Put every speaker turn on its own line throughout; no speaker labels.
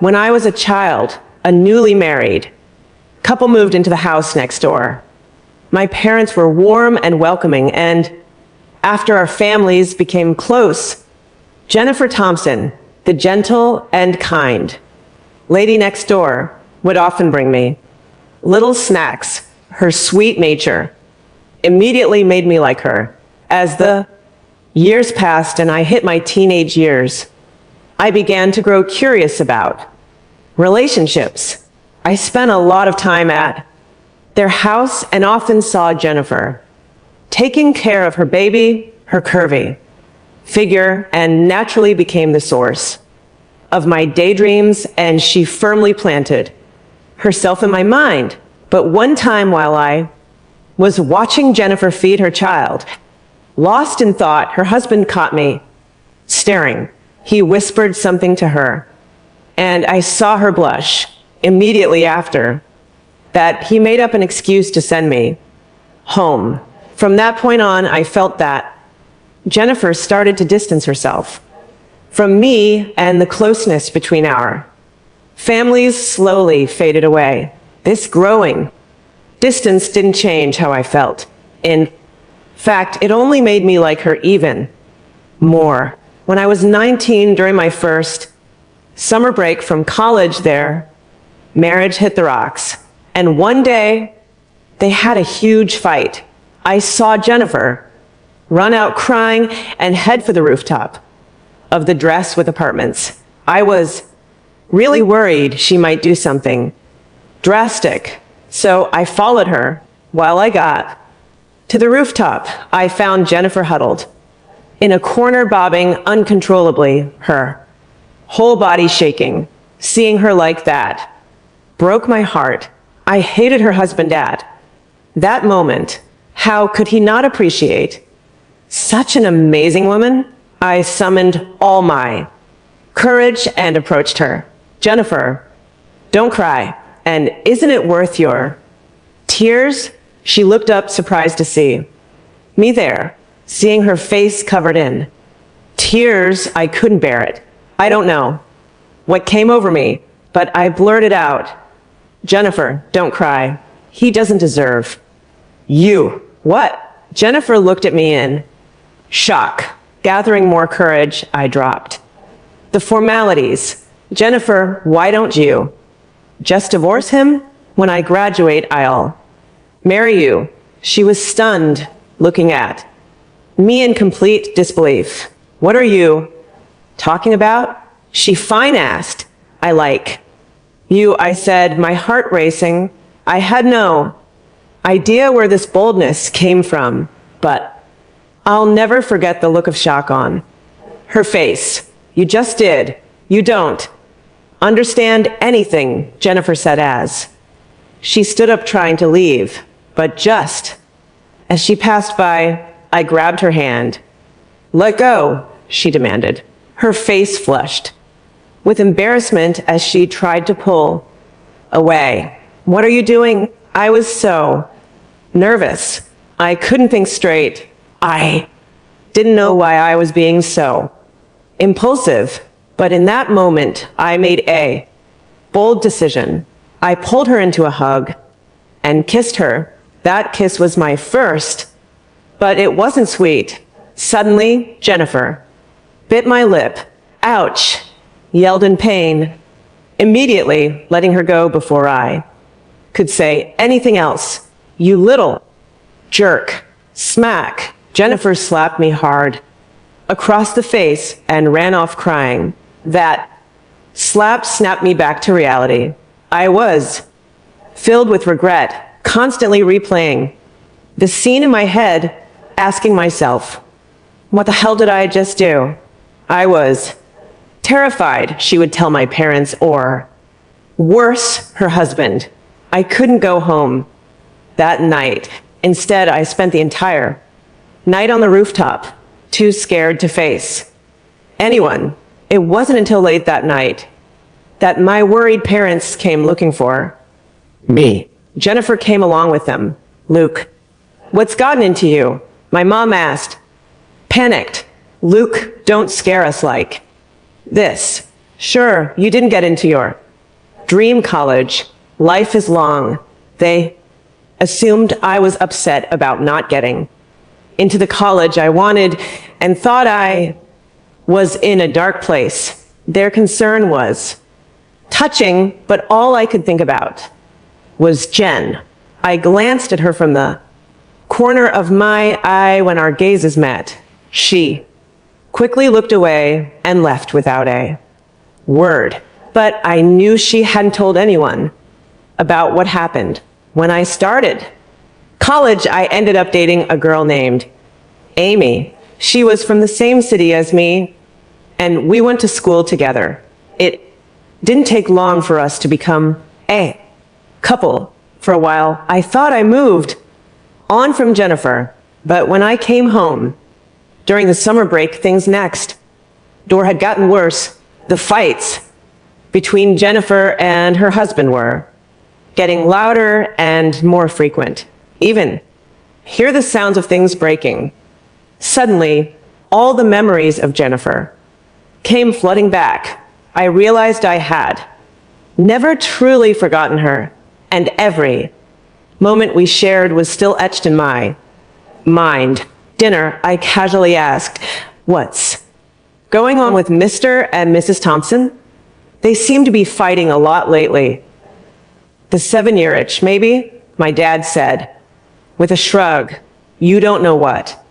When I was a child, a newly married couple moved into the house next door. My parents were warm and welcoming, and after our families became close, Jennifer Thompson, the gentle and kind lady next door, would often bring me little snacks. Her sweet nature immediately made me like her. As the years passed and I hit my teenage years, I began to grow curious about relationships. I spent a lot of time at their house and often saw Jennifer taking care of her baby, her curvy figure, and naturally became the source of my daydreams, and she firmly planted herself in my mind. But one time while I was watching Jennifer feed her child, lost in thought, her husband caught me staring. He whispered something to her, and I saw her blush. Immediately after that, he made up an excuse to send me home. From that point on, I felt that Jennifer started to distance herself from me, and the closeness between our families slowly faded away. This growing distance didn't change how I felt. In fact, it only made me like her even more. When I was 19, during my first summer break from college there, marriage hit the rocks. And one day, they had a huge fight. I saw Jennifer run out crying and head for the rooftop of the Dress with Apartments. I was really worried she might do something drastic, so I followed her. While I got to the rooftop, I found Jennifer huddled in a corner, bobbing uncontrollably, her whole body shaking. Seeing her like that broke my heart. I hated her husband at that moment. How could he not appreciate such an amazing woman? I summoned all my courage and approached her. Jennifer, don't cry. And isn't it worth your tears? She looked up, surprised to see me there. Seeing her face covered in tears, I couldn't bear it. I don't know what came over me, but I blurted out, Jennifer, don't cry. He doesn't deserve you. What? Jennifer looked at me in shock. Gathering more courage, I dropped the formalities. Jennifer, why don't you just divorce him? When I graduate, I'll marry you. She was stunned, looking at me in complete disbelief. What are you talking about? She fine-assed. I like you, I said, my heart racing. I had no idea where this boldness came from, but I'll never forget the look of shock on her face. You just did. You don't understand anything, Jennifer said as she stood up trying to leave. But just as she passed by, I grabbed her hand. Let go, she demanded. Her face flushed with embarrassment as she tried to pull away. What are you doing? I was so nervous. I couldn't think straight. I didn't know why I was being so impulsive, but in that moment, I made a bold decision. I pulled her into a hug and kissed her. That kiss was my first, but it wasn't sweet. Suddenly, Jennifer bit my lip. Ouch, yelled in pain, immediately letting her go before I could say anything else. You little jerk. Smack. Jennifer slapped me hard across the face and ran off crying. That slap snapped me back to reality. I was filled with regret, constantly replaying the scene in my head, asking myself, what the hell did I just do? I was terrified she would tell my parents, or worse, her husband. I couldn't go home that night. Instead, I spent the entire night on the rooftop, too scared to face anyone. It wasn't until late that night that my worried parents came looking for me. Jennifer came along with them. Luke, what's gotten into you? My mom asked, panicked. Luke, don't scare us like this. Sure, you didn't get into your dream college. Life is long. They assumed I was upset about not getting into the college I wanted and thought I was in a dark place. Their concern was touching, but all I could think about was Jen. I glanced at her from the corner of my eye when our gazes met. She quickly looked away and left without a word. But I knew she hadn't told anyone about what happened. When I started college, I ended up dating a girl named Amy. She was from the same city as me, and we went to school together. It didn't take long for us to become a couple. For a while, I thought I moved on from Jennifer, but when I came home during the summer break, things next door had gotten worse. The fights between Jennifer and her husband were getting louder and more frequent. Even hear the sounds of things breaking. Suddenly, all the memories of Jennifer came flooding back. I realized I had never truly forgotten her, and every moment we shared was still etched in my mind. Dinner, I casually asked, "What's going on with Mr. and Mrs. Thompson? They seem to be fighting a lot lately." "The 7-year itch, maybe," my dad said, with a shrug. "You don't know what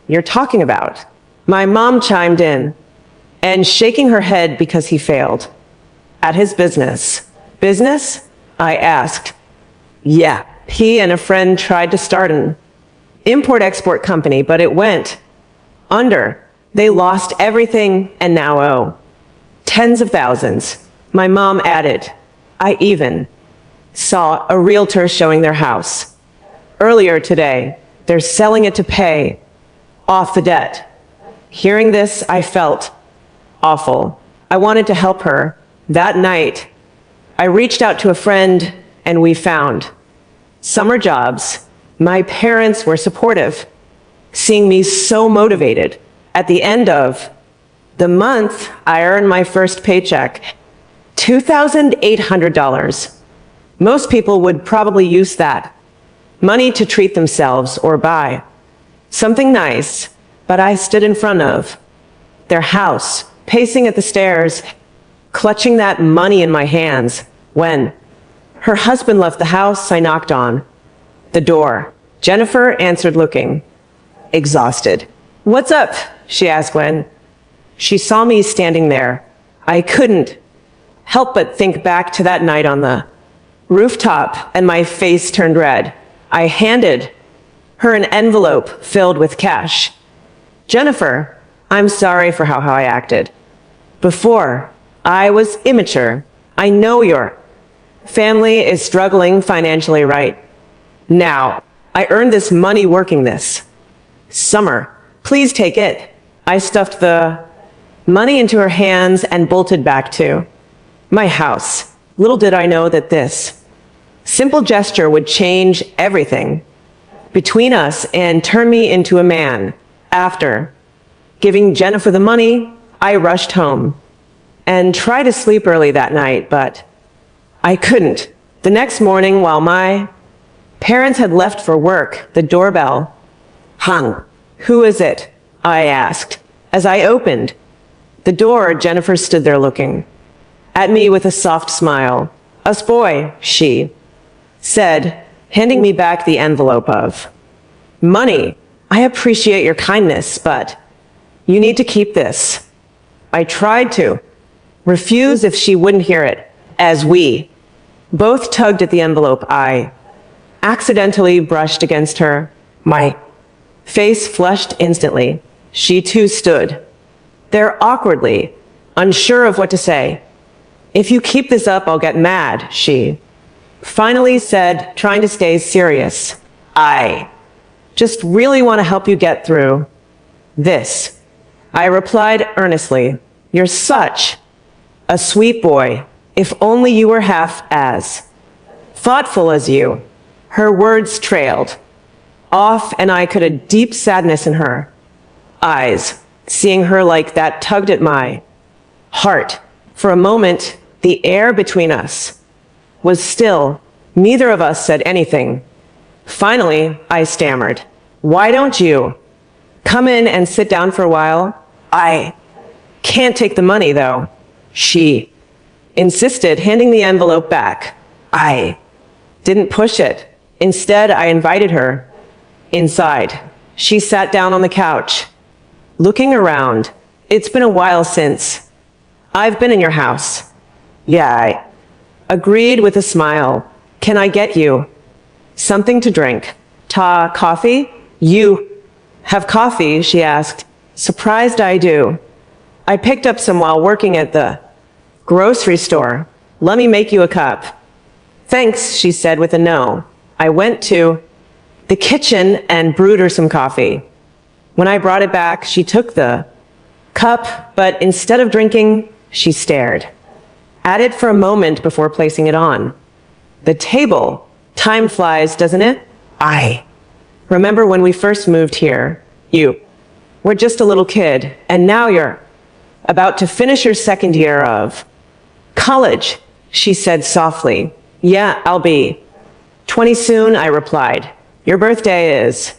you're talking about." My mom chimed in, and shaking her head because he failed at his business. "Business?" I asked. "Yeah, he and a friend tried to start an import-export company, but it went under. They lost everything and now owe tens of thousands." My mom added, "I even saw a realtor showing their house earlier today. They're selling it to pay off the debt." Hearing this, I felt awful. I wanted to help her. That night, I reached out to a friend and we found summer jobs. My parents were supportive, seeing me so motivated. At the end of the month, I earned my first paycheck, $2,800. Most people would probably use that money to treat themselves or buy something nice, but I stood in front of their house, pacing at the stairs, clutching that money in my hands. When her husband left the house, I knocked on the door. Jennifer answered, looking exhausted. "What's up?" she asked when she saw me standing there. I couldn't help but think back to that night on the rooftop, and my face turned red. I handed her an envelope filled with cash. "Jennifer, I'm sorry for how I acted before. I was immature. I know your family is struggling financially right now. I earned this money working this summer. Please take it." I stuffed the money into her hands and bolted back to my house. Little did I know that this simple gesture would change everything between us and turn me into a man. After giving Jennifer the money, I rushed home and tried to sleep early that night, but I couldn't. The next morning, while my parents had left for work, the doorbell hung. "Who is it?" I asked. As I opened the door, Jennifer stood there looking at me with a soft smile. "Us boy," she said, handing me back the envelope of money. "I appreciate your kindness, but you need to keep this." I tried to refuse if she wouldn't hear it. As we both tugged at the envelope, I accidentally brushed against her. My face flushed instantly. She too stood there awkwardly, unsure of what to say. "If you keep this up, I'll get mad," she finally said, trying to stay serious. "I just really want to help you get through this," I replied earnestly. "You're such a sweet boy. If only you were half as thoughtful as you." Her words trailed off, and I could a deep sadness in her eyes. Seeing her like that tugged at my heart. For a moment, the air between us was still. Neither of us said anything. Finally, I stammered, "Why don't you come in and sit down for a while? I can't take the money, though." She insisted, handing the envelope back. I didn't push it. Instead, I invited her inside. She sat down on the couch, looking around. "It's been a while since I've been in your house." "Yeah," I agreed with a smile. "Can I get you something to drink? Coffee?" "You have coffee?" she asked. Surprised I do. "I picked up some while working at the grocery store. Let me make you a cup." "Thanks," she said with a no. I went to the kitchen and brewed her some coffee. When I brought it back, she took the cup, but instead of drinking, she stared at it for a moment before placing it on the table. Time flies, doesn't it? I remember when we first moved here. You were just a little kid, and now you're about to finish your second year of college, she said softly. "Yeah, I'll be 20 soon," I replied. "Your birthday is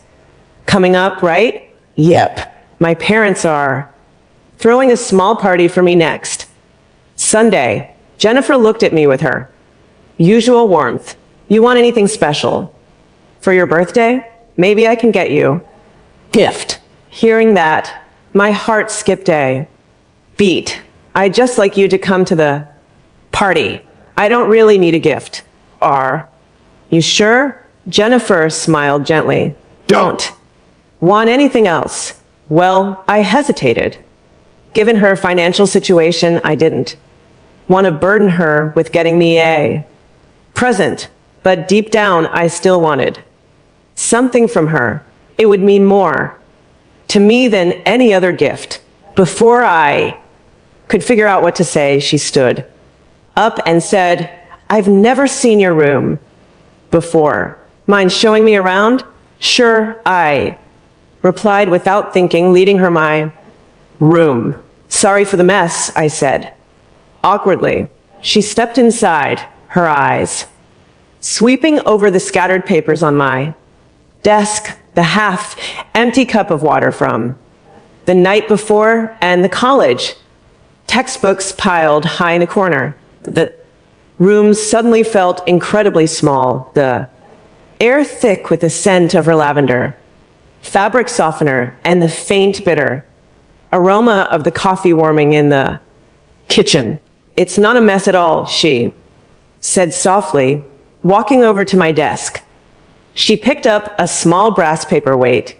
coming up, right?" "Yep. My parents are throwing a small party for me next Sunday." Jennifer looked at me with her usual warmth. "You want anything special for your birthday? Maybe I can get you gift." Hearing that, my heart skipped a beat. "I'd just like you to come to the party. I don't really need a gift." "Are you sure?" Jennifer smiled gently. "Don't want anything else." Well, I hesitated. Given her financial situation, I didn't want to burden her with getting me a present, but deep down, I still wanted something from her. It would mean more to me than any other gift. Before I could figure out what to say, she stood up and said, "I've never seen your room before. Mind showing me around?" "Sure," I replied without thinking, leading her my room. "Sorry for the mess," I said awkwardly. She stepped inside, her eyes sweeping over the scattered papers on my desk, the half-empty cup of water from the night before, and the college textbooks piled high in a corner. The room suddenly felt incredibly small, the air thick with the scent of her lavender fabric softener and the faint bitter aroma of the coffee warming in the kitchen. "It's not a mess at all," she said softly, walking over to my desk. She picked up a small brass paperweight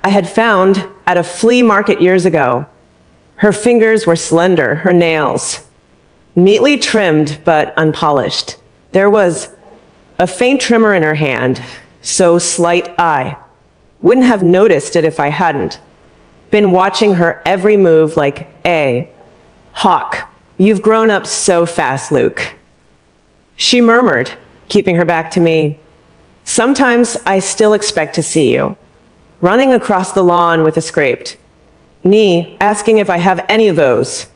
I had found at a flea market years ago. Her fingers were slender, her nails neatly trimmed but unpolished. There was a faint tremor in her hand, so slight I wouldn't have noticed it if I hadn't been watching her every move like a hawk. "You've grown up so fast, Luke," she murmured, keeping her back to me. "Sometimes I still expect to see you running across the lawn with a scraped knee, asking if I have any of those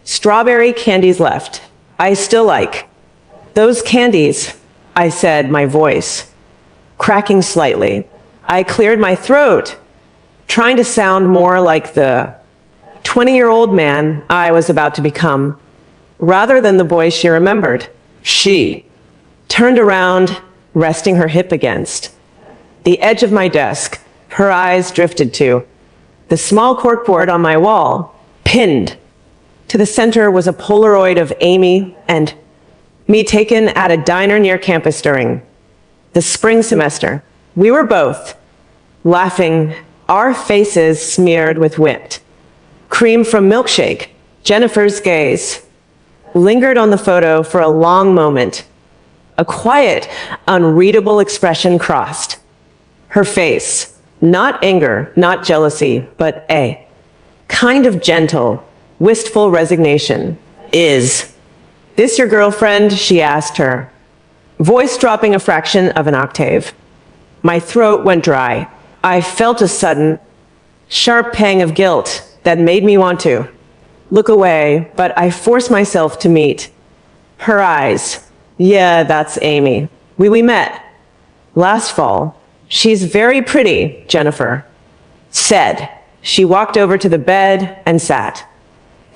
strawberry candies left. I still like those candies," I said, my voice cracking slightly. I cleared my throat, trying to sound more like the 20-year-old man I was about to become, rather than the boy she remembered. She turned around, resting her hip against the edge of my desk. Her eyes drifted to the small corkboard on my wall. Pinned to the center was a Polaroid of Amy and me taken at a diner near campus during the spring semester. We were both laughing, our faces smeared with whipped cream from milkshake. Jennifer's gaze lingered on the photo for a long moment. A quiet, unreadable expression crossed her face. Not anger, not jealousy, but a kind of gentle, wistful resignation. "Is this your girlfriend?" she asked, her voice dropping a fraction of an octave. My throat went dry. I felt a sudden, sharp pang of guilt that made me want to look away, but I force myself to meet her eyes. Yeah, that's Amy. We met last fall. She's very pretty, Jennifer said. She walked over to the bed and sat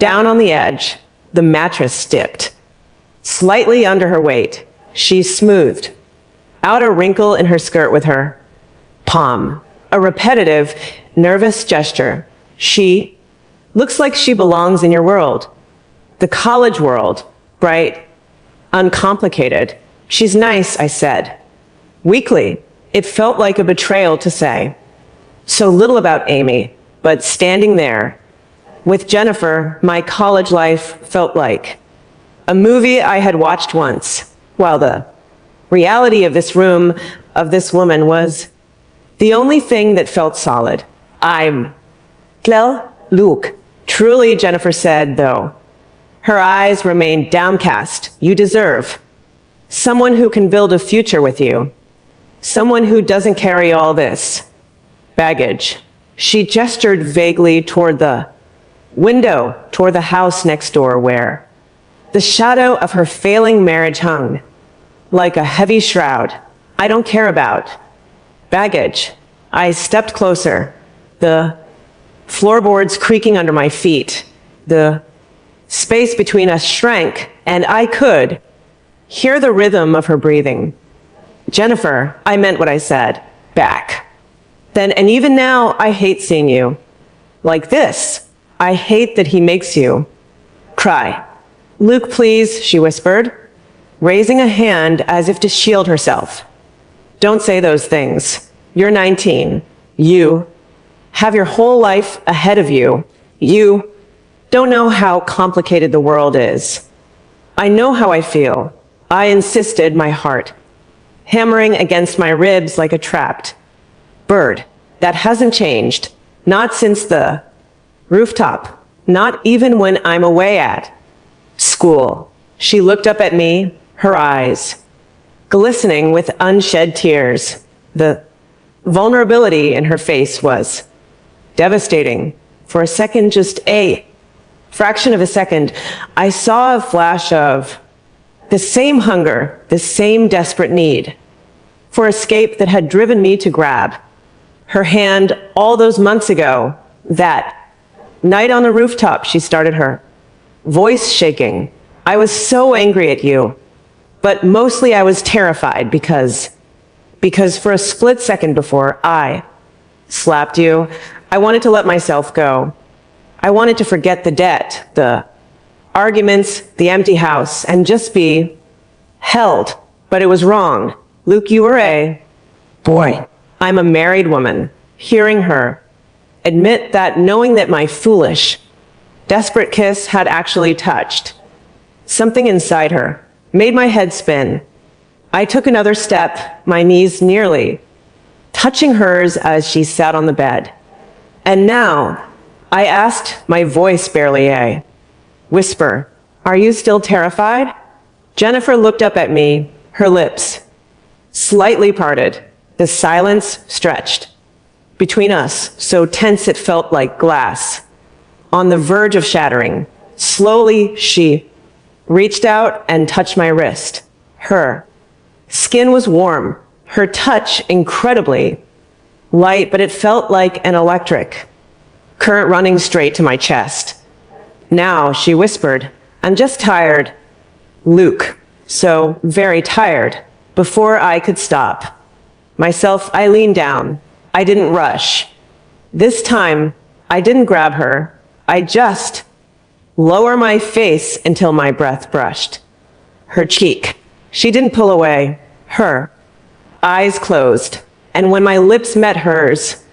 down on the edge. The mattress dipped slightly under her weight. She smoothed out a wrinkle in her skirt with her palm, a repetitive, nervous gesture. She looks like she belongs in your world. The college world, bright, uncomplicated. She's nice, I said. Weakly, it felt like a betrayal to say so little about Amy, but standing there with Jennifer, my college life felt like a movie I had watched once, while the reality of this room, of this woman, was the only thing that felt solid. I'm Clel Luke. Truly, Jennifer said, though. Her eyes remained downcast. You deserve someone who can build a future with you. Someone who doesn't carry all this baggage. She gestured vaguely toward the window, toward the house next door where the shadow of her failing marriage hung like a heavy shroud. I don't care about baggage. I stepped closer, the floorboards creaking under my feet. The space between us shrank, and I could hear the rhythm of her breathing. Jennifer, I meant what I said. Back. Then, and even now, I hate seeing you like this. I hate that he makes you cry. Luke, please, she whispered, raising a hand as if to shield herself. Don't say those things. You're 19. You have your whole life ahead of you. You don't know how complicated the world is. I know how I feel. I insisted, my heart hammering against my ribs like a trapped bird. That hasn't changed. Not since the rooftop. Not even when I'm away at school. She looked up at me, her eyes glistening with unshed tears. The vulnerability in her face was devastating. For a second, just a fraction of a second, I saw a flash of the same hunger, the same desperate need for escape that had driven me to grab her hand all those months ago. That night on the rooftop, she started, her voice shaking. I was so angry at you, but mostly I was terrified because for a split second before I slapped you, I wanted to let myself go. I wanted to forget the debt, the arguments, the empty house, and just be held. But it was wrong. Luke, you were a boy. I'm a married woman. Hearing her admit that, knowing that my foolish, desperate kiss had actually touched something inside her, made my head spin. I took another step, my knees nearly touching hers as she sat on the bed. And now, I asked, my voice barely a whisper, are you still terrified? Jennifer looked up at me, her lips slightly parted, the silence stretched between us, so tense it felt like glass on the verge of shattering. Slowly, she reached out and touched my wrist. Her skin was warm, her touch incredibly light, but it felt like an electric current running straight to my chest. Now, she whispered, I'm just tired, Luke, so very tired. Before I could stop myself, I leaned down. I didn't rush. This time, I didn't grab her. I just lower my face until my breath brushed her cheek. She didn't pull away. Her eyes closed. And when my lips met hers,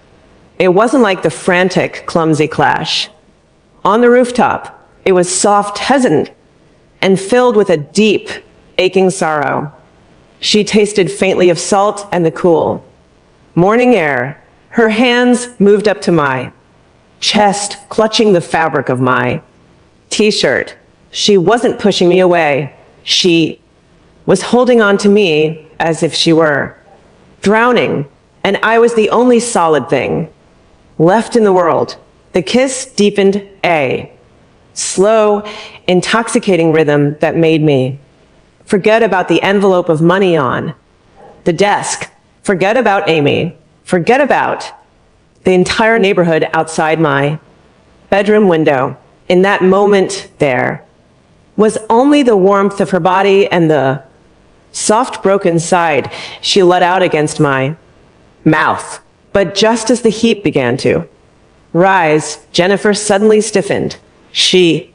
it wasn't like the frantic, clumsy clash on the rooftop. It was soft, hesitant, and filled with a deep, aching sorrow. She tasted faintly of salt and the cool morning air. Her hands moved up to my chest, clutching the fabric of my t-shirt. She wasn't pushing me away. She was holding on to me as if she were drowning, and I was the only solid thing left in the world. The kiss deepened a slow, intoxicating rhythm that made me forget about the envelope of money on the desk, forget about Amy, forget about the entire neighborhood outside my bedroom window. In that moment, there was only the warmth of her body and the soft broken side she let out against my mouth. But just as the heat began to rise, Jennifer suddenly stiffened. She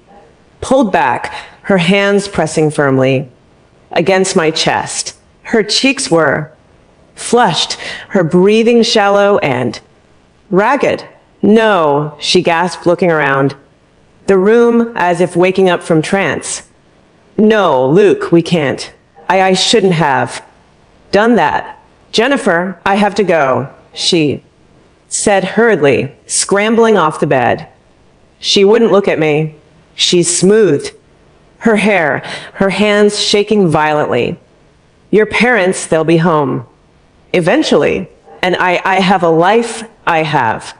pulled back, her hands pressing firmly against my chest. Her cheeks were flushed, her breathing shallow and ragged. No, she gasped, looking around the room as if waking up from trance. No, Luke, we can't. I shouldn't have done that. Jennifer, I have to go, she said hurriedly, scrambling off the bed. She wouldn't look at me. She smoothed her hair, her hands shaking violently. Your parents, they'll be home eventually, and I have a life I have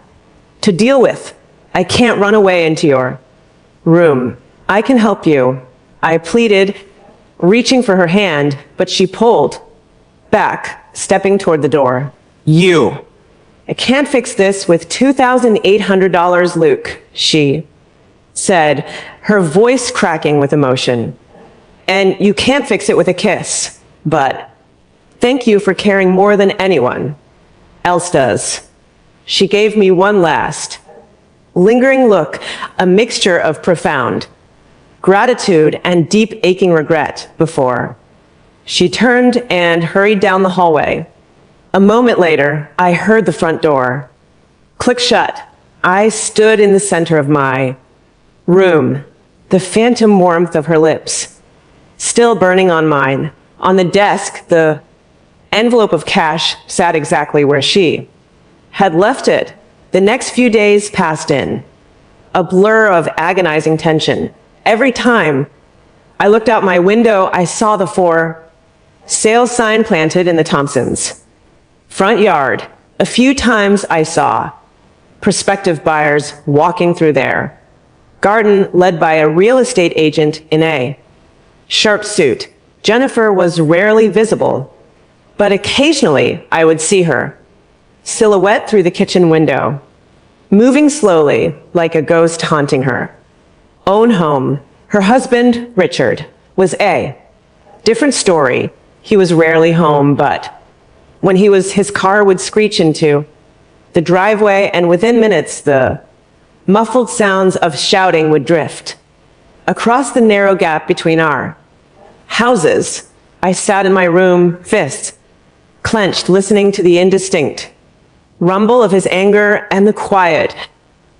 to deal with. I can't run away into your room. I can help you, I pleaded, reaching for her hand, but she pulled back, stepping toward the door. You! I can't fix this with $2,800, Luke, she said, her voice cracking with emotion. And you can't fix it with a kiss, but thank you for caring more than anyone else does. She gave me one last, lingering look, a mixture of profound gratitude and deep aching regret before she turned and hurried down the hallway. A moment later, I heard the front door click shut. I stood in the center of my room, the phantom warmth of her lips still burning on mine. On the desk, the envelope of cash sat exactly where she had left it. The next few days passed in a blur of agonizing tension. Every time I looked out my window, I saw the for sale sign planted in the Thompsons' front yard. A few times I saw prospective buyers walking through their garden, led by a real estate agent in a sharp suit. Jennifer was rarely visible, but occasionally I would see her silhouette through the kitchen window, moving slowly like a ghost haunting her own home. Her husband, Richard, was a different story. He was rarely home, but when he was, his car would screech into the driveway, and within minutes, the muffled sounds of shouting would drift across the narrow gap between our houses. I sat in my room, fists clenched, listening to the indistinct rumble of his anger and the quiet,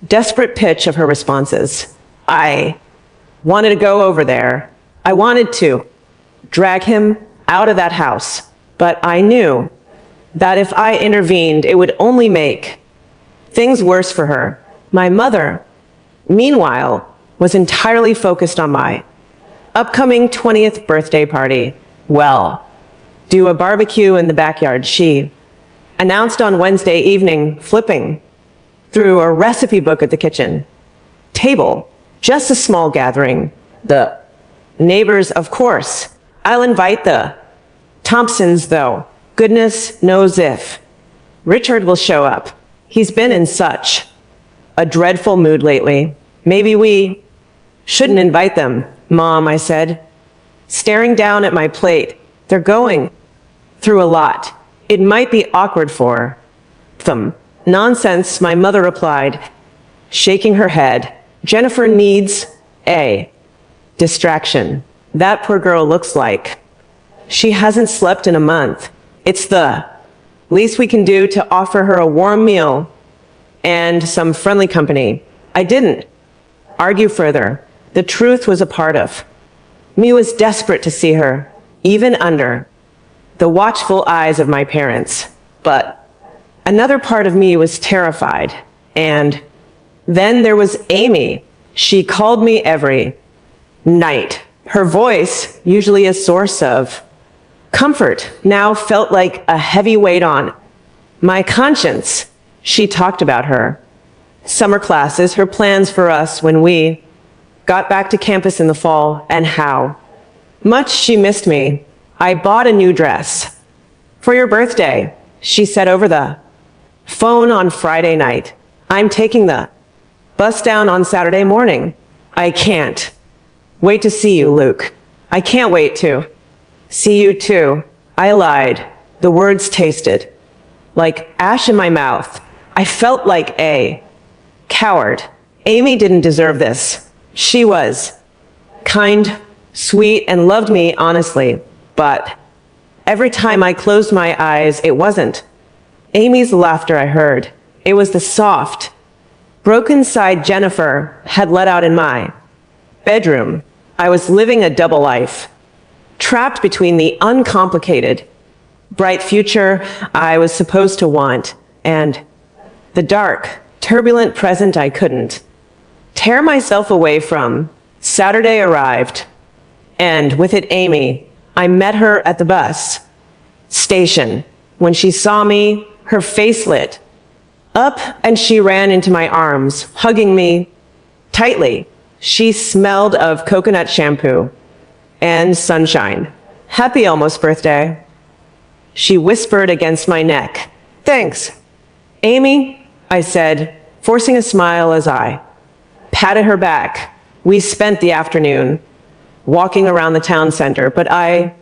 desperate pitch of her responses. I wanted to go over there. I wanted to drag him out of that house, but I knew that if I intervened, it would only make things worse for her. My mother, meanwhile, was entirely focused on my upcoming 20th birthday party. Well, do a barbecue in the backyard, she announced on Wednesday evening, flipping through a recipe book at the kitchen table. Just a small gathering. The neighbors, of course. I'll invite the Thompsons, though. Goodness knows if Richard will show up. He's been in such a dreadful mood lately. Maybe we shouldn't invite them, Mom, I said, staring down at my plate. They're going through a lot. It might be awkward for them. Nonsense, my mother replied, shaking her head. Jennifer needs a distraction. That poor girl looks like she hasn't slept in a month. It's the least we can do to offer her a warm meal and some friendly company. I didn't argue further. The truth was a part of me was desperate to see her, even under the watchful eyes of my parents. But another part of me was terrified. And then there was Amy. She called me every night. Her voice, usually a source of comfort, now felt like a heavy weight on my conscience. She talked about her summer classes, her plans for us when we got back to campus in the fall, and how much she missed me. I bought a new dress. For your birthday, she said over the phone on Friday night. I'm taking the bus down on Saturday morning. I can't wait to see you, Luke. I can't wait to see you too. I lied. The words tasted like ash in my mouth. I felt like a coward. Amy didn't deserve this. She was kind, sweet, and loved me honestly. But every time I closed my eyes, it wasn't Amy's laughter I heard. It was the soft, broken side Jennifer had let out in my bedroom. I was living a double life, trapped between the uncomplicated, bright future I was supposed to want and the dark, turbulent present I couldn't tear myself away from. Saturday arrived, and with it Amy. I met her at the bus station. When she saw me, her face lit up and she ran into my arms, hugging me tightly. She smelled of coconut shampoo and sunshine. Happy almost birthday, she whispered against my neck. Thanks, Amy, I said, forcing a smile as I patted her back. We spent the afternoon walking around the town center, but I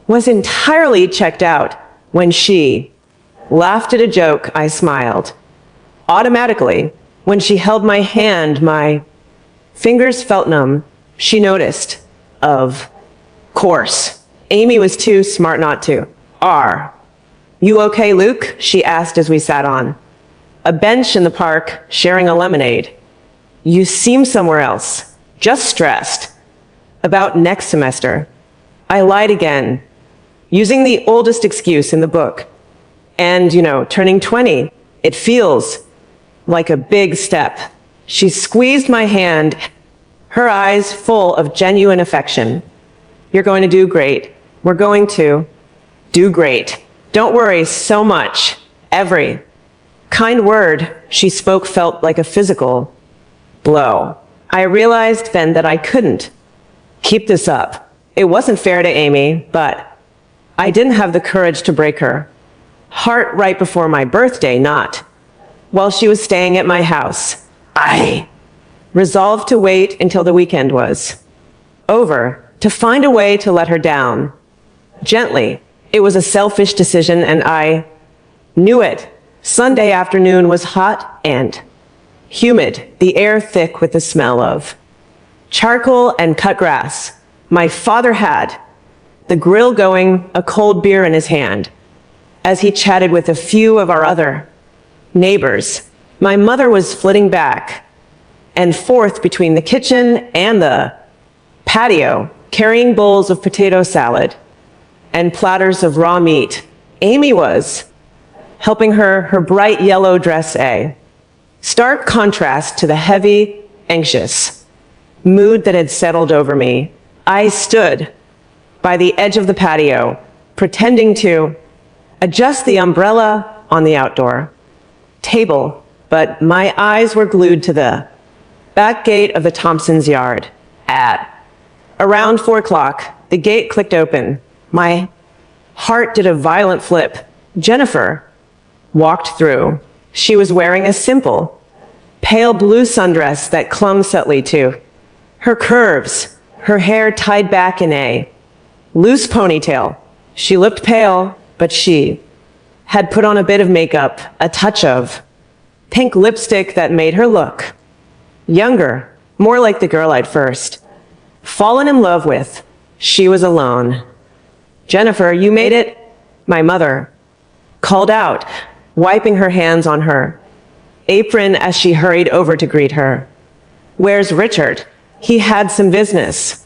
was entirely checked out when she laughed at a joke. I smiled. Automatically, when she held my hand, my fingers felt numb. She noticed. Of course. Amy was too smart not to. Are you okay, Luke? She asked as we sat on a bench in the park, sharing a lemonade. You seem somewhere else. Just stressed. About next semester. I lied again, using the oldest excuse in the book. And, turning 20, it feels like a big step. She squeezed my hand, her eyes full of genuine affection. You're going to do great. We're going to do great. Don't worry so much. Every kind word she spoke felt like a physical blow. I realized then that I couldn't keep this up. It wasn't fair to Amy, but I didn't have the courage to break her heart right before my birthday, not while she was staying at my house. I resolved to wait until the weekend was over, to find a way to let her down gently. It was a selfish decision, and I knew it. Sunday afternoon was hot and humid, the air thick with the smell of charcoal and cut grass. My father had the grill going, a cold beer in his hand, as he chatted with a few of our other neighbors. My mother was flitting back and forth between the kitchen and the patio, carrying bowls of potato salad and platters of raw meat. Amy was helping her bright yellow dress a stark contrast to the heavy, anxious mood that had settled over me. I stood by the edge of the patio, pretending to adjust the umbrella on the outdoor table, but my eyes were glued to the back gate of the Thompsons' yard. At around 4 o'clock, the gate clicked open. My heart did a violent flip. Jennifer walked through. She was wearing a simple, pale blue sundress that clung subtly to her curves, her hair tied back in a loose ponytail. She looked pale, but she had put on a bit of makeup, a touch of pink lipstick that made her look younger, more like the girl I'd first fallen in love with. She was alone. Jennifer, you made it, my mother called out, wiping her hands on her apron as she hurried over to greet her. Where's Richard? He had some business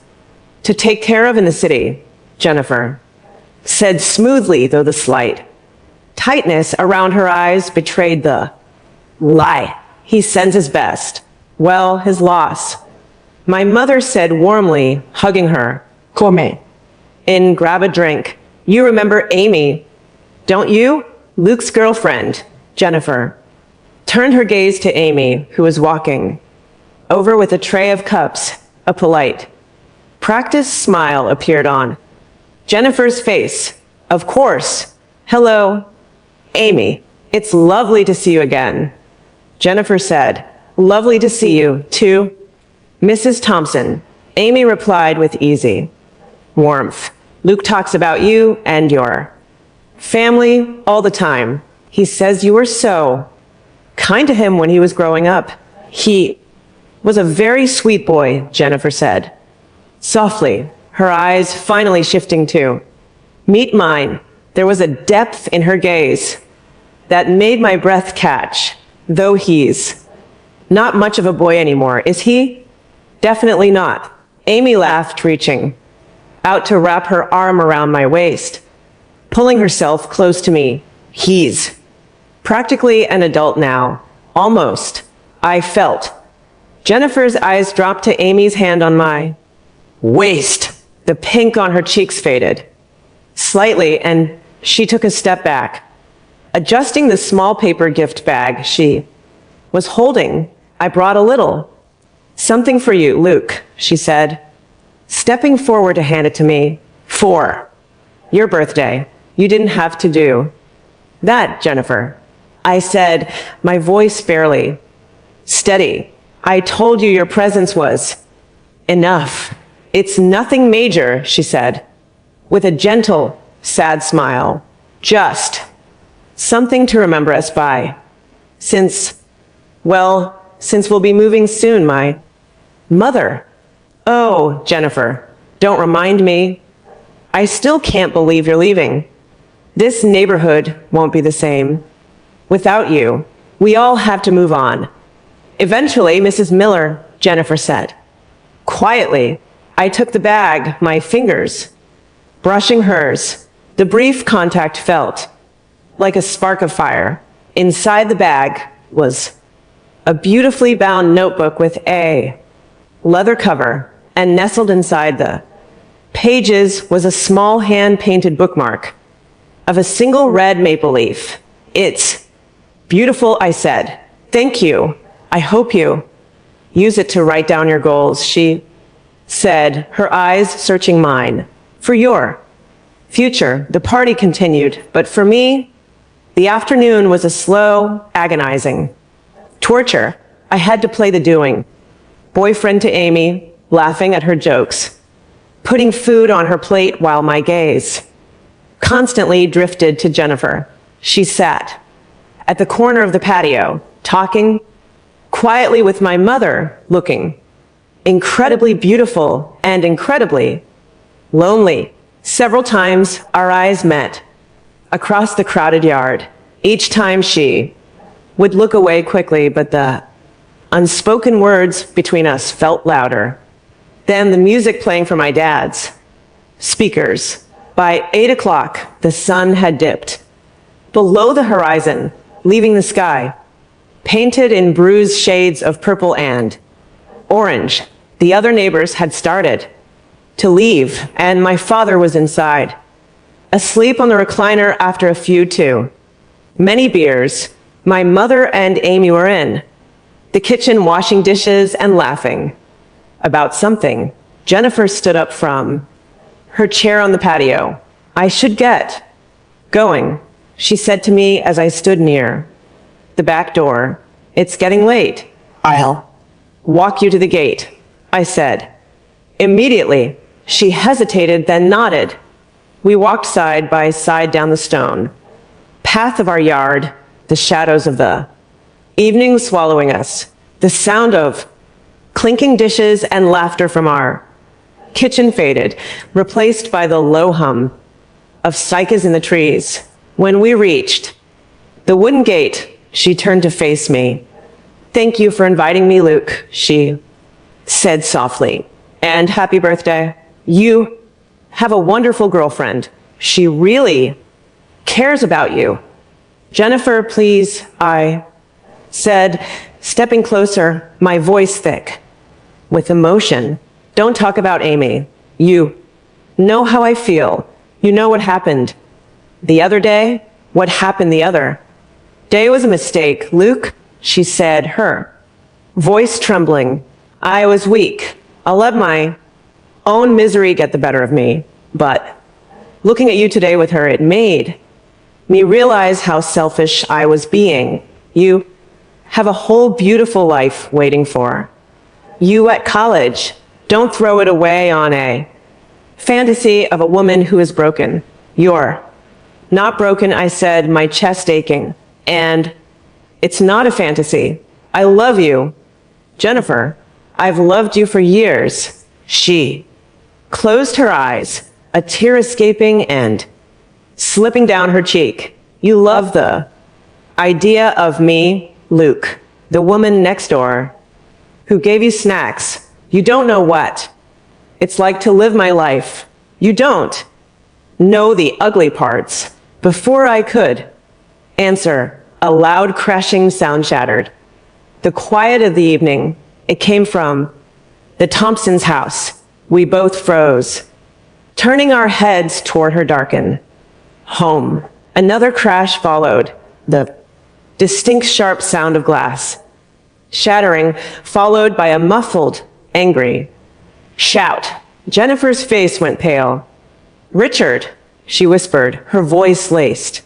to take care of in the city, Jennifer said smoothly, though the slight tightness around her eyes betrayed the lie. He sends his best. Well, his loss, my mother said warmly, hugging her. Come in, grab a drink. You remember Amy, don't you? Luke's girlfriend, Jennifer turned her gaze to Amy, who was walking over with a tray of cups A polite, practiced smile appeared on Jennifer's face. Of course. Hello, Amy. It's lovely to see you again. Jennifer said, lovely to see you, too. Mrs. Thompson. Amy replied with easy warmth. Luke talks about you and your family all the time. He says you were so kind to him when he was growing up. He was a very sweet boy, Jennifer said, softly, her eyes finally shifting to meet mine. There was a depth in her gaze that made my breath catch, though he's not much of a boy anymore, is he? Definitely not. Amy laughed, reaching out to wrap her arm around my waist, pulling herself close to me. He's practically an adult now. Almost. I felt. Jennifer's eyes dropped to Amy's hand on my waist. The pink on her cheeks faded slightly, and she took a step back. Adjusting the small paper gift bag she was holding, I brought a little something for you, Luke, she said, stepping forward to hand it to me. For your birthday. You didn't have to do that, Jennifer. I said, my voice barely steady. I told you your presence was enough. It's nothing major, she said, with a gentle, sad smile. Just something to remember us by. Since we'll be moving soon, my mother. Oh, Jennifer, don't remind me. I still can't believe you're leaving. This neighborhood won't be the same without you. We all have to move on. Eventually, Mrs. Miller, Jennifer said. Quietly, I took the bag, my fingers brushing hers. The brief contact felt like a spark of fire. Inside the bag was a beautifully bound notebook with a leather cover, and nestled inside the pages was a small hand-painted bookmark of a single red maple leaf. It's beautiful, I said. Thank you. I hope you use it to write down your goals, she said, her eyes searching mine. For your future, the party continued, but for me, the afternoon was a slow, agonizing torture. I had to play the doing. Boyfriend to Amy, laughing at her jokes, putting food on her plate while my gaze constantly drifted to Jennifer. She sat at the corner of the patio, talking quietly with my mother, looking incredibly beautiful and incredibly lonely. Several times our eyes met across the crowded yard. Each time she would look away quickly, but the unspoken words between us felt louder than the music playing from my dad's speakers. By 8 o'clock, the sun had dipped below the horizon, leaving the sky painted in bruised shades of purple and orange. The other neighbors had started to leave, and my father was inside, asleep on the recliner after a few too many beers. My mother and Amy were in the kitchen washing dishes and laughing about something. Jennifer stood up from her chair on the patio. I should get going, she said to me as I stood near the back door. It's getting late. I'll walk you to the gate, I said. Immediately, she hesitated, then nodded. We walked side by side down the stone path of our yard, the shadows of the evening swallowing us, the sound of clinking dishes and laughter from our kitchen faded, replaced by the low hum of cicadas in the trees. When we reached the wooden gate, she turned to face me. Thank you for inviting me, Luke, she said softly. And happy birthday. You have a wonderful girlfriend. She really cares about you. Jennifer, please, I said, stepping closer, my voice thick with emotion. Don't talk about Amy. You know how I feel. You know what happened the other day? What happened the other day was a mistake. Luke, she said, her voice trembling. I was weak, I'll let my own misery get the better of me. But looking at you today with her, it made me realize how selfish I was being. You have a whole beautiful life waiting for you at college. Don't throw it away on a fantasy of a woman who is broken. You're not broken, I said, my chest aching. And it's not a fantasy. I love you, Jennifer. I've loved you for years. She closed her eyes, a tear escaping and slipping down her cheek. You love the idea of me, Luke, the woman next door who gave you snacks. You don't know what it's like to live my life. You don't know the ugly parts. Before I could answer, a loud crashing sound shattered the quiet of the evening. It came from the Thompsons' house. We both froze, turning our heads toward her darkened home. Another crash followed, the distinct sharp sound of glass shattering, followed by a muffled, angry shout. Jennifer's face went pale. Richard, she whispered, her voice laced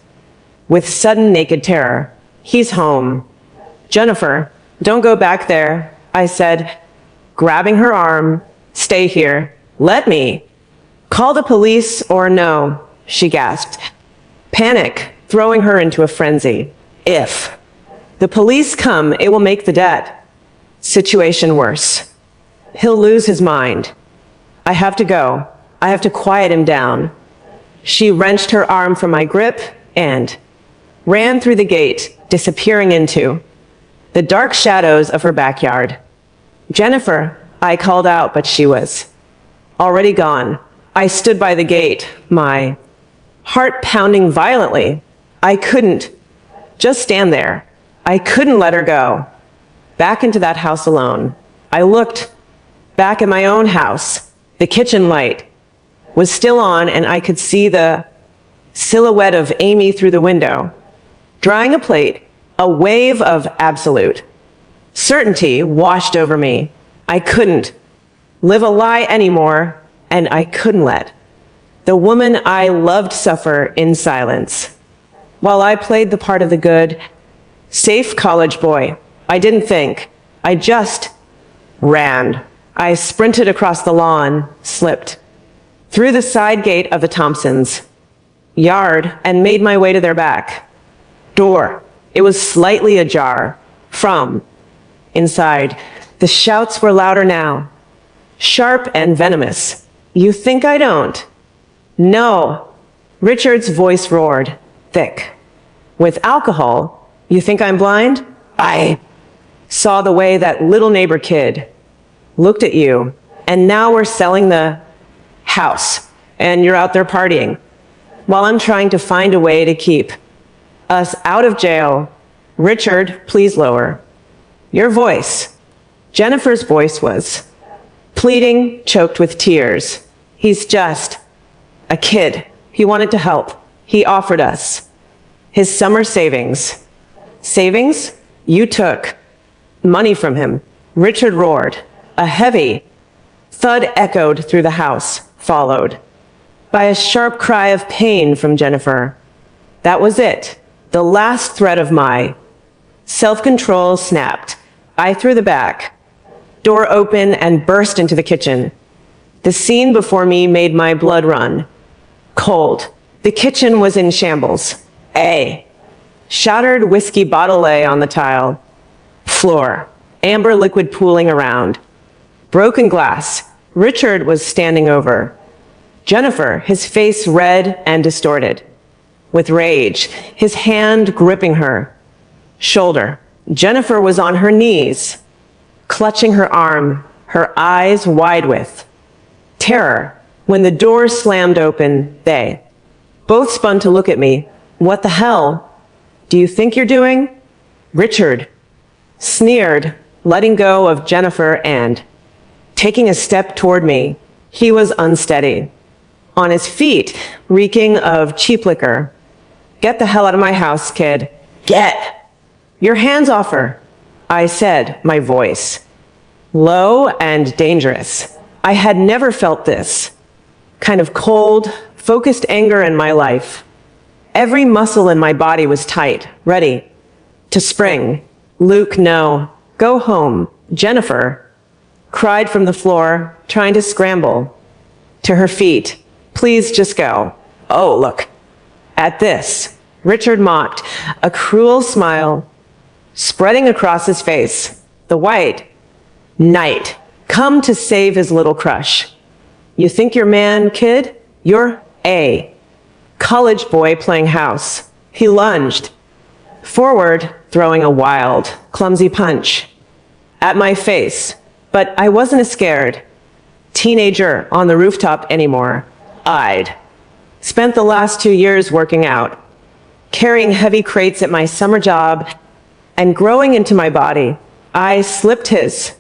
with sudden naked terror. He's home. Jennifer, don't go back there, I said, grabbing her arm. Stay here. Let me. Call the police or no, she gasped, panic throwing her into a frenzy. If the police come, it will make the dead situation worse. He'll lose his mind. I have to go. I have to quiet him down. She wrenched her arm from my grip and ran through the gate, disappearing into the dark shadows of her backyard. Jennifer, I called out, but she was already gone. I stood by the gate, my heart pounding violently. I couldn't just stand there. I couldn't let her go. Back into that house alone. I looked back at my own house. The kitchen light was still on, and I could see the silhouette of Amy through the window, drying a plate. A wave of absolute certainty washed over me. I couldn't live a lie anymore, and I couldn't let the woman I loved suffer in silence. While I played the part of the good, safe college boy, I didn't think. I just ran. I sprinted across the lawn, slipped through the side gate of the Thompsons' yard, and made my way to their back door. It was slightly ajar from inside. The shouts were louder now, sharp and venomous. You think I don't? No. Richard's voice roared, thick with alcohol. You think I'm blind? I saw the way that little neighbor kid looked at you, and now we're selling the house, and you're out there partying, while I'm trying to find a way to keep us out of jail. Richard, please lower your voice. Jennifer's voice was pleading, choked with tears. He's just a kid. He wanted to help. He offered us his summer savings. Savings? You took money from him. Richard roared. A heavy thud echoed through the house, followed by a sharp cry of pain from Jennifer. That was it. The last thread of my self-control snapped. I threw the back door open and burst into the kitchen. The scene before me made my blood run cold. The kitchen was in shambles. A shattered whiskey bottle lay on the tile floor, amber liquid pooling around. Broken glass. Richard was standing over Jennifer, his face red and distorted with rage, his hand gripping her shoulder. Jennifer was on her knees, clutching her arm, her eyes wide with terror. When the door slammed open, they both spun to look at me. What the hell do you think you're doing? Richard sneered, letting go of Jennifer and taking a step toward me. He was unsteady, on his feet, reeking of cheap liquor. Get the hell out of my house, kid. Get your hands off her, I said, my voice low and dangerous. I had never felt this kind of cold, focused anger in my life. Every muscle in my body was tight, ready to spring. Luke, no. Go home. Jennifer cried from the floor, trying to scramble to her feet. Please just go. Oh, look. At this, Richard mocked, a cruel smile spreading across his face. The white knight, come to save his little crush. You think you're man, kid? You're a college boy playing house. He lunged forward, throwing a wild, clumsy punch at my face. But I wasn't a scared teenager on the rooftop anymore. I'd spent the last 2 years working out, carrying heavy crates at my summer job, and growing into my body. I slipped his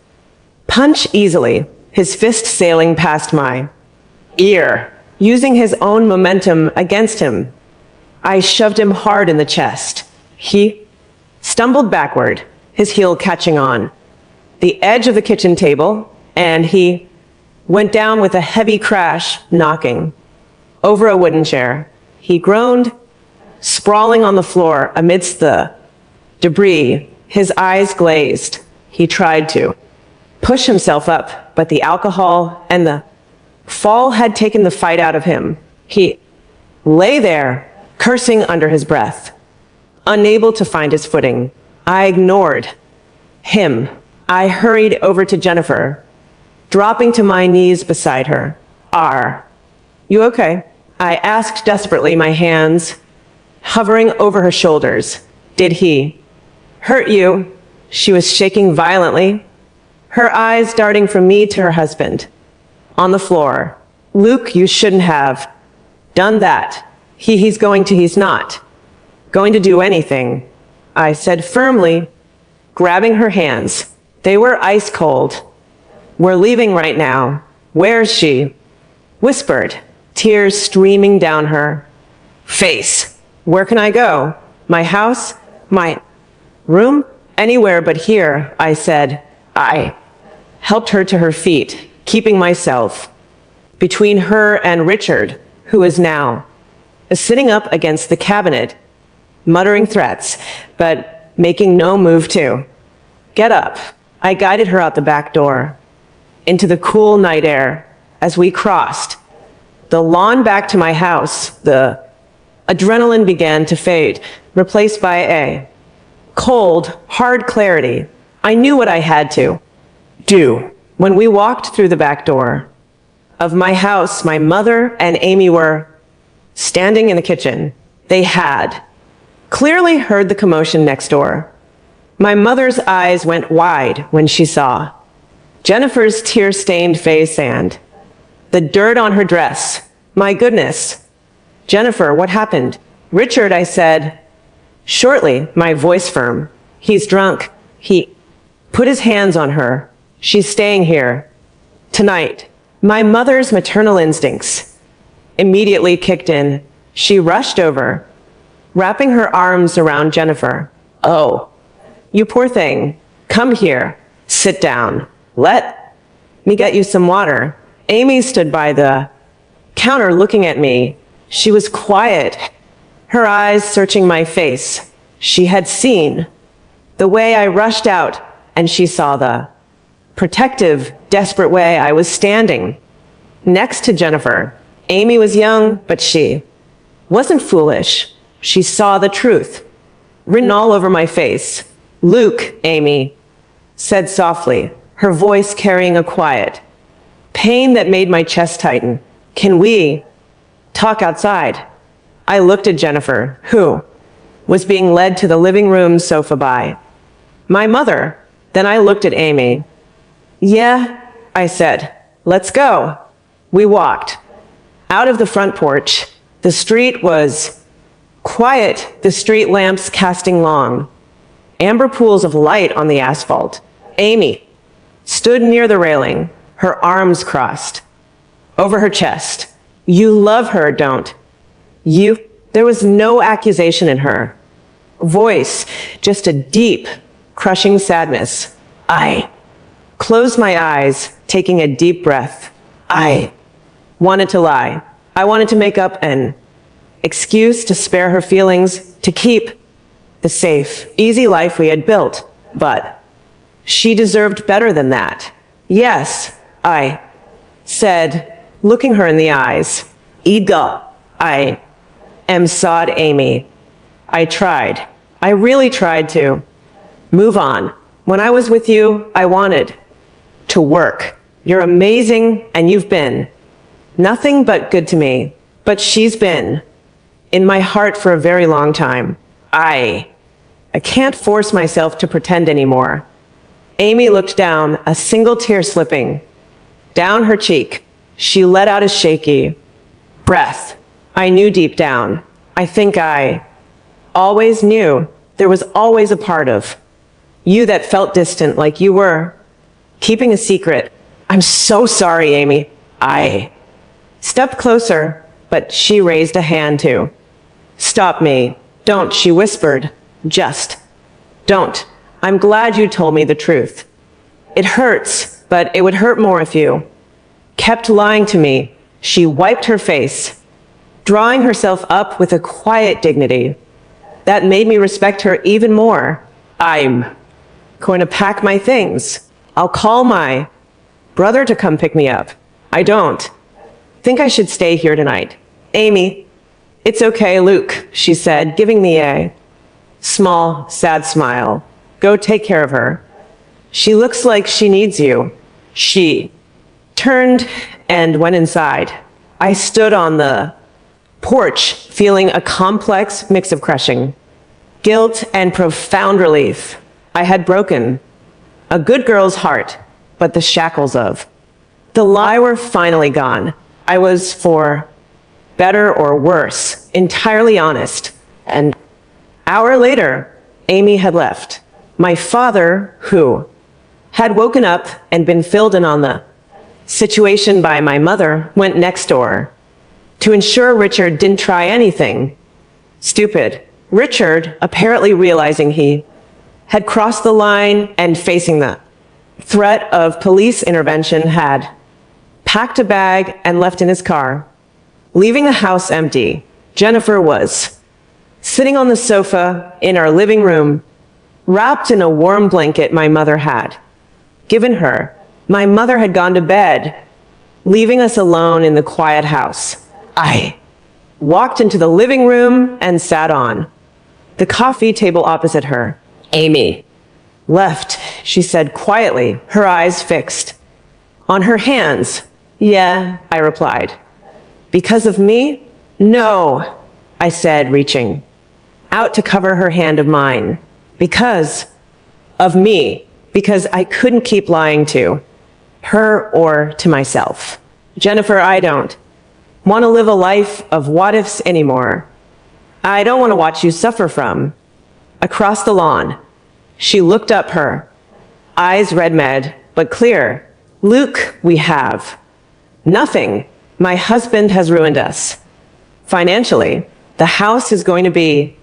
punch easily, his fist sailing past my ear, using his own momentum against him. I shoved him hard in the chest. He stumbled backward, his heel catching on the edge of the kitchen table, and he went down with a heavy crash, knocking over a wooden chair. He groaned, sprawling on the floor amidst the debris, his eyes glazed. He tried to push himself up, but the alcohol and the fall had taken the fight out of him. He lay there, cursing under his breath, unable to find his footing. I ignored him. I hurried over to Jennifer, dropping to my knees beside her. Are you okay? I asked desperately, my hands hovering over her shoulders. Did he hurt you? She was shaking violently, her eyes darting from me to her husband on the floor. Luke, you shouldn't have done that. He's not going to do anything, I said firmly, grabbing her hands. They were ice cold. We're leaving right now. Where's she? Whispered, tears streaming down her face. Where can I go? My house? My room? Anywhere but here, I said. I helped her to her feet, keeping myself between her and Richard, who is now sitting up against the cabinet, muttering threats, but making no move to get up. I guided her out the back door, into the cool night air. As we crossed the lawn back to my house, the adrenaline began to fade, replaced by a cold, hard clarity. I knew what I had to do. When we walked through the back door of my house, my mother and Amy were standing in the kitchen. They had clearly heard the commotion next door. My mother's eyes went wide when she saw Jennifer's tear-stained face and the dirt on her dress. My goodness. Jennifer, what happened? Richard, I said shortly, my voice firm. He's drunk. He put his hands on her. She's staying here tonight. My mother's maternal instincts immediately kicked in. She rushed over, wrapping her arms around Jennifer. Oh, you poor thing. Come here. Sit down. Let me get you some water. Amy stood by the counter looking at me. She was quiet, her eyes searching my face. She had seen the way I rushed out, and she saw the protective, desperate way I was standing next to Jennifer. Amy was young, but she wasn't foolish. She saw the truth written all over my face. Luke, Amy said softly, her voice carrying a quiet pain that made my chest tighten. Can we talk outside? I looked at Jennifer, who was being led to the living room sofa by my mother. Then I looked at Amy. Yeah, I said, let's go. We walked out of the front porch. The street was quiet, the street lamps casting long amber pools of light on the asphalt. Amy stood near the railing, her arms crossed over her chest. You love her, don't you? There was no accusation in her voice, just a deep, crushing sadness. I closed my eyes, taking a deep breath. I wanted to lie. I wanted to make up an excuse to spare her feelings, to keep the safe, easy life we had built. But she deserved better than that. Yes, I said, looking her in the eyes. Ida, I am sad, Amy. I tried. I really tried to move on. When I was with you, I wanted to work. You're amazing, and you've been nothing but good to me. But she's been in my heart for a very long time. I can't force myself to pretend anymore. Amy looked down, a single tear slipping down her cheek. She let out a shaky breath. I knew deep down. I think I always knew there was always a part of you that felt distant, like you were keeping a secret. I'm so sorry, Amy. I stepped closer, but she raised a hand too. Stop me. Don't, she whispered. Just don't. I'm glad you told me the truth. It hurts, but it would hurt more if you kept lying to me. She wiped her face, drawing herself up with a quiet dignity that made me respect her even more. I'm going to pack my things. I'll call my brother to come pick me up. I don't think I should stay here tonight. Amy, it's okay, Luke, she said, giving me a small, sad smile. Go take care of her. She looks like she needs you. She turned and went inside. I stood on the porch, feeling a complex mix of crushing guilt and profound relief. I had broken a good girl's heart, but the shackles of the lie were finally gone. I was, for better or worse, entirely honest. An hour later, Amy had left. My father, who had woken up and been filled in on the situation by my mother, went next door to ensure Richard didn't try anything stupid. Richard, apparently realizing he had crossed the line and facing the threat of police intervention, had packed a bag and left in his car, leaving the house empty. Jennifer was sitting on the sofa in our living room, wrapped in a warm blanket my mother had given her. My mother had gone to bed, leaving us alone in the quiet house. I walked into the living room and sat on the coffee table opposite her. Amy left, she said quietly, her eyes fixed on her hands. Yeah, I replied. Because of me? No, I said, reaching out to cover her hand of mine. Because of me. Because I couldn't keep lying to her or to myself. Jennifer, I don't want to live a life of what ifs anymore. I don't want to watch you suffer from. Across the lawn, she looked up, her eyes red but clear. Luke, we have nothing. My husband has ruined us financially. The house is going to be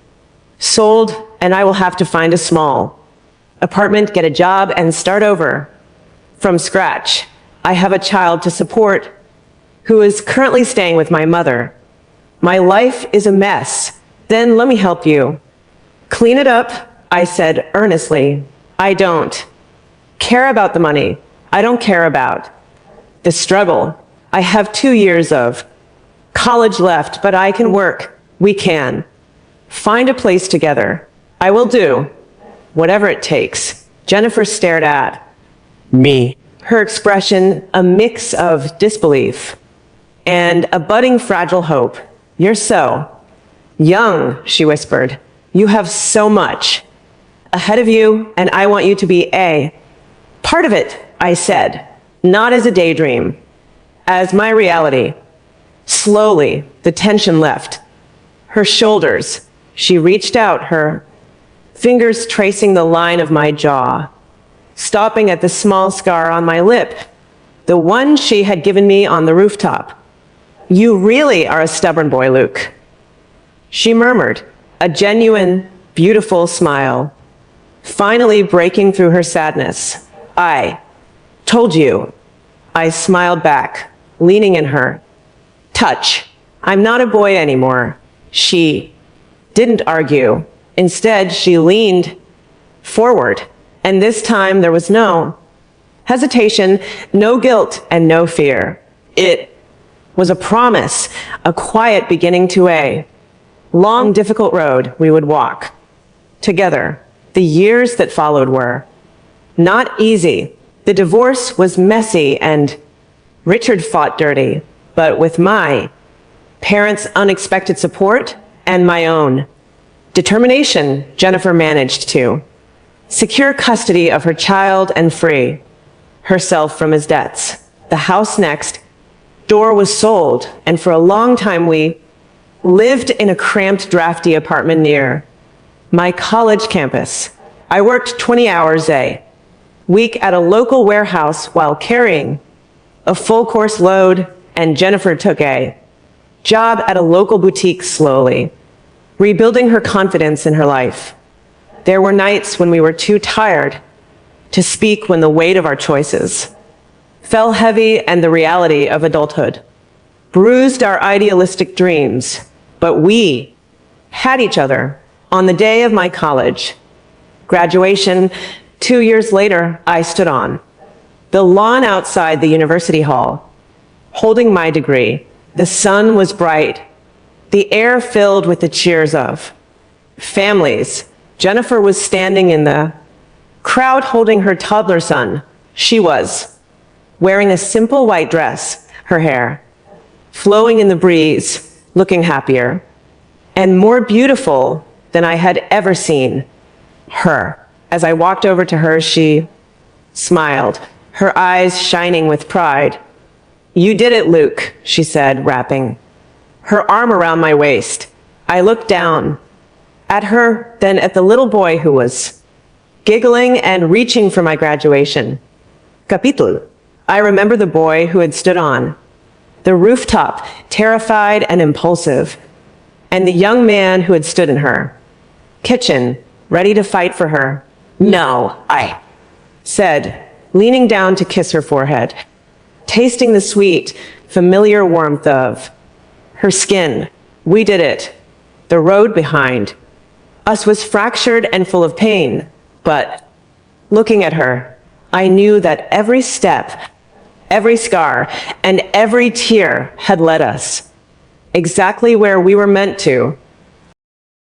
sold, and I will have to find a small apartment, get a job, and start over from scratch. I have a child to support who is currently staying with my mother. My life is a mess. Then let me help you clean it up, I said earnestly. I don't care about the money. I don't care about the struggle. I have 2 years of college left, but I can work. We can find a place together. I will do whatever it takes. Jennifer stared at me, her expression a mix of disbelief and a budding fragile hope. You're so young, she whispered. You have so much ahead of you, and I want you to be a part of it, I said, not as a daydream, as my reality. Slowly, the tension left her shoulders. She reached out, her fingers tracing the line of my jaw, stopping at the small scar on my lip, the one she had given me on the rooftop. You really are a stubborn boy, Luke, she murmured, a genuine, beautiful smile finally breaking through her sadness. I Told you. I smiled back, leaning in her. Touch. I'm not a boy anymore. She didn't argue. Instead, she leaned forward. And this time there was no hesitation, no guilt, and no fear. It was a promise, a quiet beginning to a long, difficult road we would walk together. The years that followed were not easy. The divorce was messy and Richard fought dirty, but with my parents' unexpected support and my own determination, Jennifer managed to secure custody of her child and free herself from his debts. The house next door was sold, and for a long time we lived in a cramped, drafty apartment near my college campus. I worked 20 hours a week at a local warehouse while carrying a full course load, and Jennifer took a job at a local boutique slowly, rebuilding her confidence in her life. There were nights when we were too tired to speak, when the weight of our choices fell heavy and the reality of adulthood bruised our idealistic dreams. But we had each other. On the day of my college graduation, 2 years later, I stood on the lawn outside the university hall, holding my degree. The sun was bright, the air filled with the cheers of families. Jennifer was standing in the crowd holding her toddler son. She was wearing a simple white dress, her hair flowing in the breeze, looking happier and more beautiful than I had ever seen her. As I walked over to her, she smiled, her eyes shining with pride. You did it, Luke, she said, wrapping her arm around my waist. I looked down at her, then at the little boy who was giggling and reaching for my graduation capitul. I remember the boy who had stood on the rooftop, terrified and impulsive, and the young man who had stood in her kitchen, ready to fight for her. No, I said, leaning down to kiss her forehead, tasting the sweet, familiar warmth of her skin. We did it. The road behind us was fractured and full of pain, but looking at her, I knew that every step, every scar, and every tear had led us exactly where we were meant to.